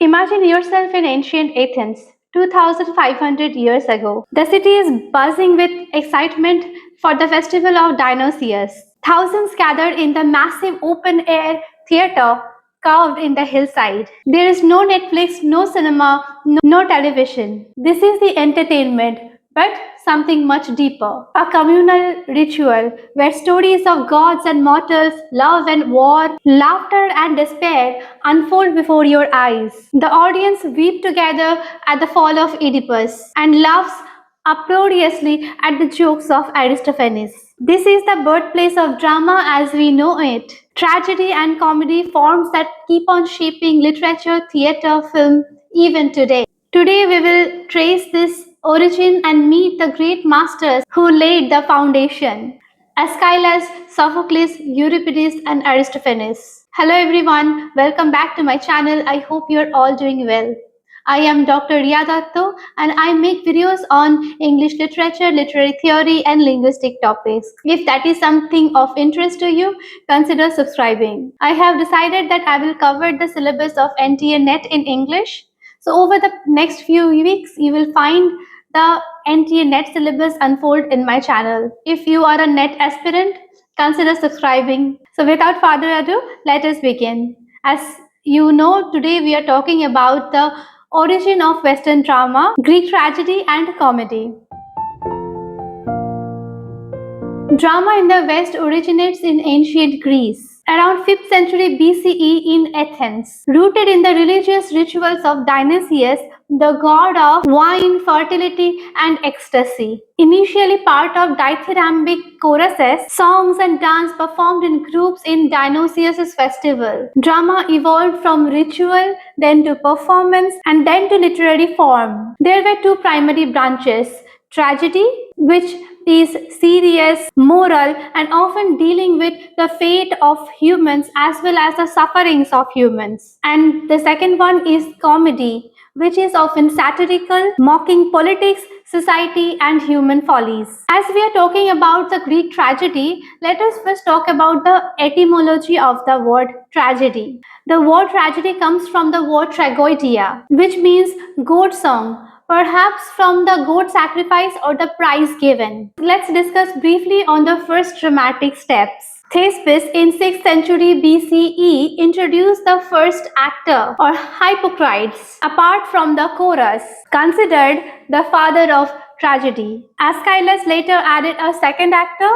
Imagine yourself in ancient Athens, 2500 years ago. The city is buzzing with excitement for the festival of Dionysius. Thousands gathered in the massive open air theater carved in the hillside. There is no Netflix, no cinema, no television. This is the entertainment, but something much deeper. A communal ritual where stories of gods and mortals, love and war, laughter and despair unfold before your eyes. The audience weep together at the fall of Oedipus and laughs uproariously at the jokes of Aristophanes. This is the birthplace of drama as we know it. Tragedy and comedy forms that keep on shaping literature, theatre, film, even today. Today we will trace this origin and meet the great masters who laid the foundation. Aeschylus, Sophocles, Euripides, and Aristophanes. Hello everyone, welcome back to my channel. I hope you're all doing well. I am Dr. Riya Datto and I make videos on English literature, literary theory, and linguistic topics. If that is something of interest to you, consider subscribing. I have decided that I will cover the syllabus of NTA NET in English. So over the next few weeks, you will find the NTA NET syllabus unfold in my channel. If you are a NET aspirant, consider subscribing. So without further ado, let us begin. As you know, today we are talking about the origin of Western drama, Greek tragedy and comedy. Drama in the West originates in ancient Greece, around 5th century BCE in Athens. Rooted in the religious rituals of Dionysius, the god of wine, fertility, and ecstasy. Initially part of dithyrambic choruses, songs and dance performed in groups in Dionysius' festival. Drama evolved from ritual, then to performance, and then to literary form. There were two primary branches: tragedy, which is serious, moral, and often dealing with the fate of humans as well as the sufferings of humans. And the second one is comedy, which is often satirical, mocking politics, society, and human follies. As we are talking about the Greek tragedy, let us first talk about the etymology of the word tragedy. The word tragedy comes from the word tragoidia, which means goat song, perhaps from the goat sacrifice or the prize given. Let's discuss briefly on the first dramatic steps. Thespis in 6th century BCE introduced the first actor or Hippocrates, apart from the chorus, considered the father of tragedy. Aeschylus later added a second actor.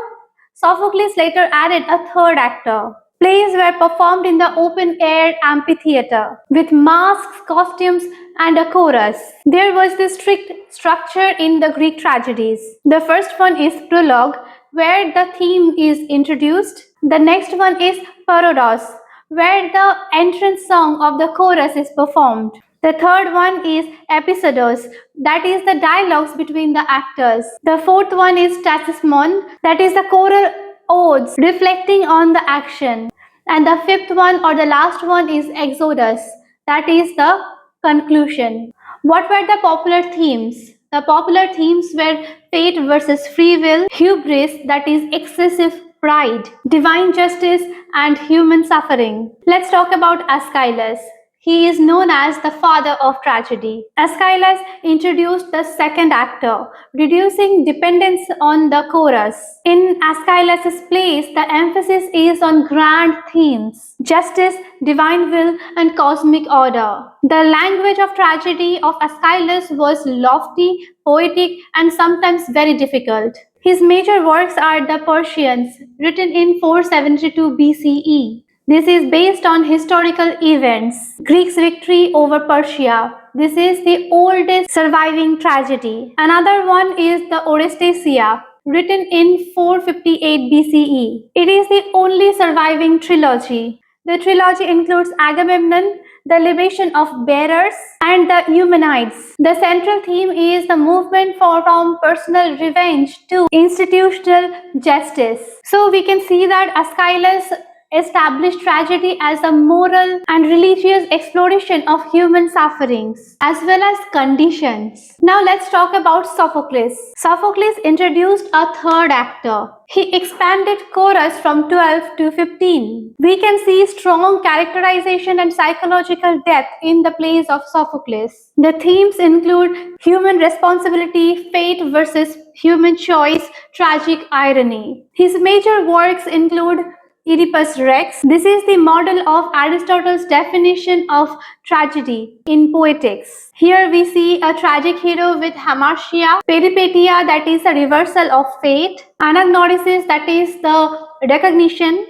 Sophocles later added a third actor. Plays were performed in the open-air amphitheater with masks, costumes, and a chorus. There was this strict structure in the Greek tragedies. The first one is prologue, where the theme is introduced. The next one is parodos, where the entrance song of the chorus is performed. The third one is episodos, that is the dialogues between the actors. The fourth one is statismon, that is the choral odes reflecting on the action. And the fifth one or the last one is exodus, that is the conclusion. What were the popular themes? The popular themes were fate versus free will, hubris, that is excessive pride, divine justice, and human suffering. Let's talk about Aeschylus. He is known as the father of tragedy. Aeschylus introduced the second actor, reducing dependence on the chorus. In Aeschylus' plays, the emphasis is on grand themes: justice, divine will, and cosmic order. The language of tragedy of Aeschylus was lofty, poetic, and sometimes very difficult. His major works are the Persians, written in 472 BCE. This is based on historical events. Greeks' victory over Persia. This is the oldest surviving tragedy. Another one is the Orestesia, written in 458 BCE. It is the only surviving trilogy. The trilogy includes Agamemnon, the libation of bearers, and the Eumenides. The central theme is the movement from personal revenge to institutional justice. So we can see that Aeschylus established tragedy as a moral and religious exploration of human sufferings as well as conditions. Now let's talk about Sophocles. Sophocles introduced a third actor. He expanded chorus from 12 to 15. We can see strong characterization and psychological depth in the plays of Sophocles. The themes include human responsibility, fate versus human choice, tragic irony. His major works include Oedipus Rex. This is the model of Aristotle's definition of tragedy in poetics. Here we see a tragic hero with hamartia, peripeteia, that is a reversal of fate, anagnorisis, that is the recognition,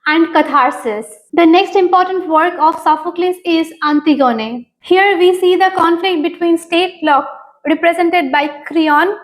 and catharsis. The next important work of Sophocles is Antigone. Here we see the conflict between state law represented by Creon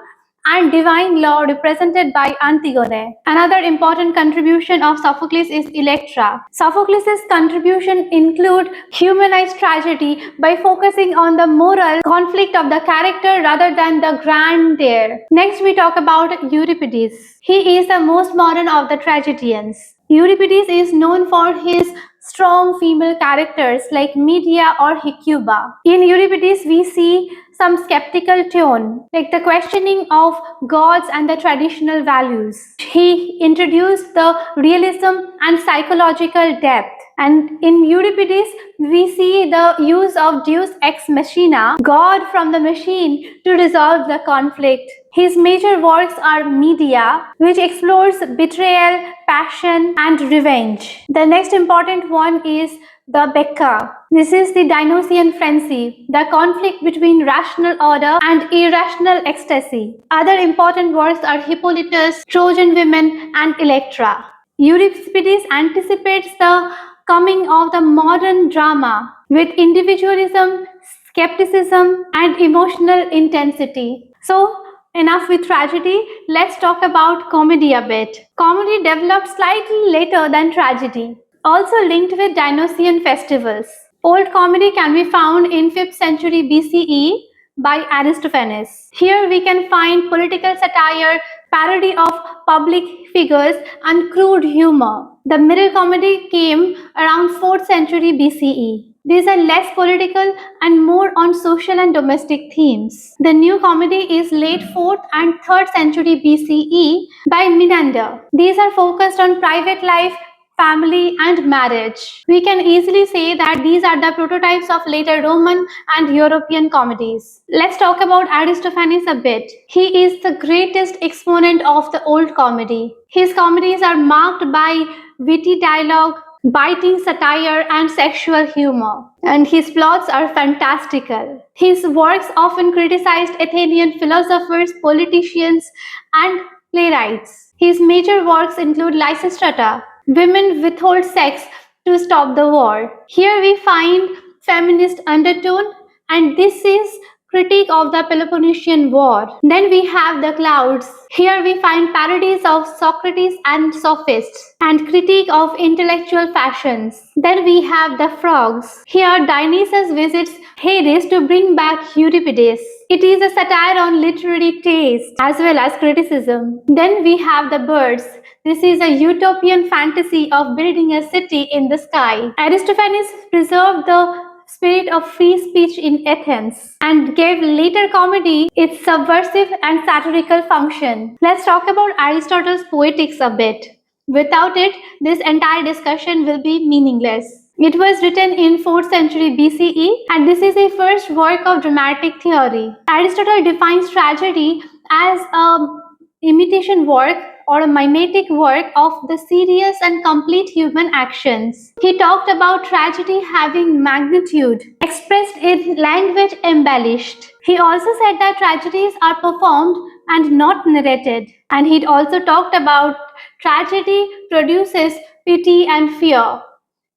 and divine law represented by Antigone. Another important contribution of Sophocles is Electra. Sophocles' contribution include humanized tragedy by focusing on the moral conflict of the character rather than the grandeur. Next we talk about Euripides. He is the most modern of the tragedians. Euripides is known for his strong female characters like Medea or Hecuba. In Euripides, we see some skeptical tone, like the questioning of gods and the traditional values. He introduced the realism and psychological depth. And in Euripides, we see the use of Deus ex machina, God from the machine, to resolve the conflict. His major works are Medea, which explores betrayal, passion, and revenge. The next important one is the Becca. This is the Dionysian frenzy, the conflict between rational order and irrational ecstasy. Other important works are Hippolytus, Trojan Women, and Electra. Euripides anticipates the coming of the modern drama with individualism, skepticism, and emotional intensity. So, enough with tragedy, let's talk about comedy a bit. Comedy developed slightly later than tragedy, also linked with Dionysian festivals. Old comedy can be found in 5th century BCE by Aristophanes. Here we can find political satire, parody of public figures, and crude humor. The middle comedy came around 4th century BCE. These are less political and more on social and domestic themes. The new comedy is late 4th and 3rd century BCE by Menander. These are focused on private life, family, and marriage. We can easily say that these are the prototypes of later Roman and European comedies. Let's talk about Aristophanes a bit. He is the greatest exponent of the old comedy. His comedies are marked by witty dialogue, biting satire, and sexual humor. And his plots are fantastical. His works often criticized Athenian philosophers, politicians, and playwrights. His major works include Lysistrata, Women Withhold Sex to Stop the War. Here we find feminist undertone, and this is critique of the Peloponnesian War. Then we have the Clouds. Here we find parodies of Socrates and sophists and critique of intellectual fashions. Then we have the Frogs. Here Dionysus visits Hades to bring back Euripides. It is a satire on literary taste as well as criticism. Then we have the Birds. This is a utopian fantasy of building a city in the sky. Aristophanes preserved the spirit of free speech in Athens and gave later comedy its subversive and satirical function. Let's talk about Aristotle's poetics a bit. Without it, this entire discussion will be meaningless. It was written in 4th century BCE, and this is the first work of dramatic theory. Aristotle defines tragedy as an imitation work or a mimetic work of the serious and complete human actions. He talked about tragedy having magnitude, expressed in language embellished. He also said that tragedies are performed and not narrated. And he also talked about tragedy produces pity and fear,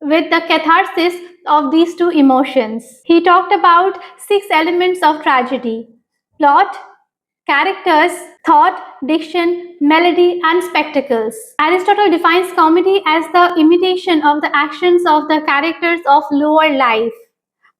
with the catharsis of these two emotions. He talked about 6 elements of tragedy: plot, characters, thought, diction, melody, and spectacles. Aristotle defines comedy as the imitation of the actions of the characters of lower life,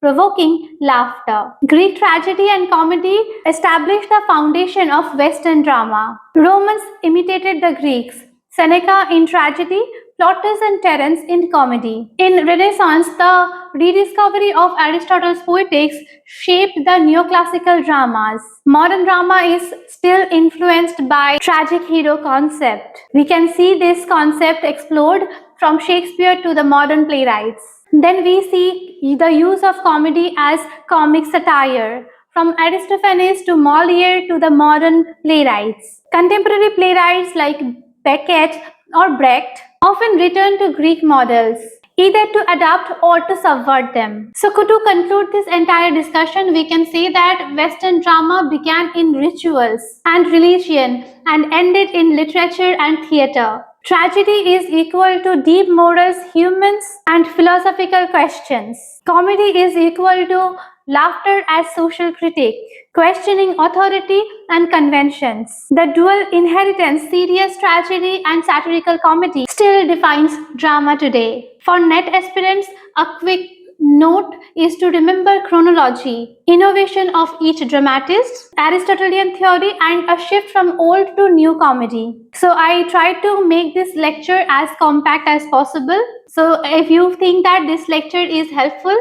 provoking laughter. Greek tragedy and comedy established the foundation of Western drama. Romans imitated the Greeks. Seneca in tragedy Plautus and Terence in comedy. In Renaissance, the rediscovery of Aristotle's poetics shaped the neoclassical dramas. Modern drama is still influenced by tragic hero concept. We can see this concept explode from Shakespeare to the modern playwrights. Then we see the use of comedy as comic satire, from Aristophanes to Molière to the modern playwrights. Contemporary playwrights like Beckett or Brecht often return to Greek models, either to adapt or to subvert them. So, to conclude this entire discussion, we can say that Western drama began in rituals and religion and ended in literature and theatre. Tragedy is equal to deep morals, humans, and philosophical questions. Comedy is equal to laughter as social critique, questioning authority and conventions. The dual inheritance, serious tragedy and satirical comedy, still defines drama today. For NET aspirants, a quick note is to remember chronology, innovation of each dramatist, Aristotelian theory, and a shift from old to new comedy. So I tried to make this lecture as compact as possible. So if you think that this lecture is helpful,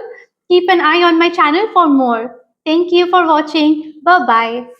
keep an eye on my channel for more. Thank you for watching. Bye bye.